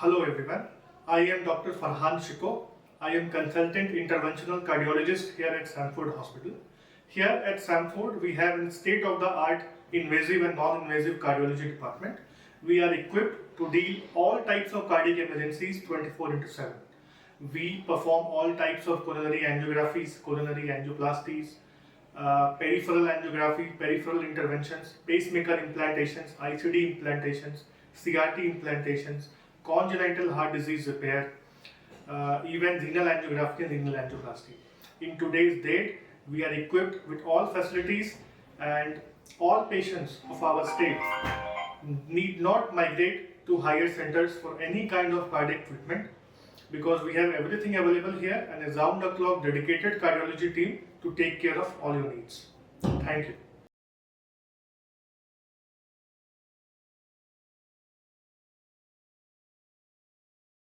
Hello everyone, I am Dr. Farhan Shiko. I am consultant interventional cardiologist here at Samford Hospital. Here at Samford, we have a state-of-the-art invasive and non-invasive cardiology department. We are equipped to deal all types of cardiac emergencies 24/7. We perform all types of coronary angiographies, coronary angioplasties, peripheral angiography, peripheral interventions, pacemaker implantations, ICD implantations, CRT implantations, congenital heart disease repair, even renal angiography and renal angioplasty. In today's date, we are equipped with all facilities, and all patients of our state need not migrate to higher centers for any kind of cardiac treatment, because we have everything available here and a round-the-clock dedicated cardiology team to take care of all your needs. Thank you.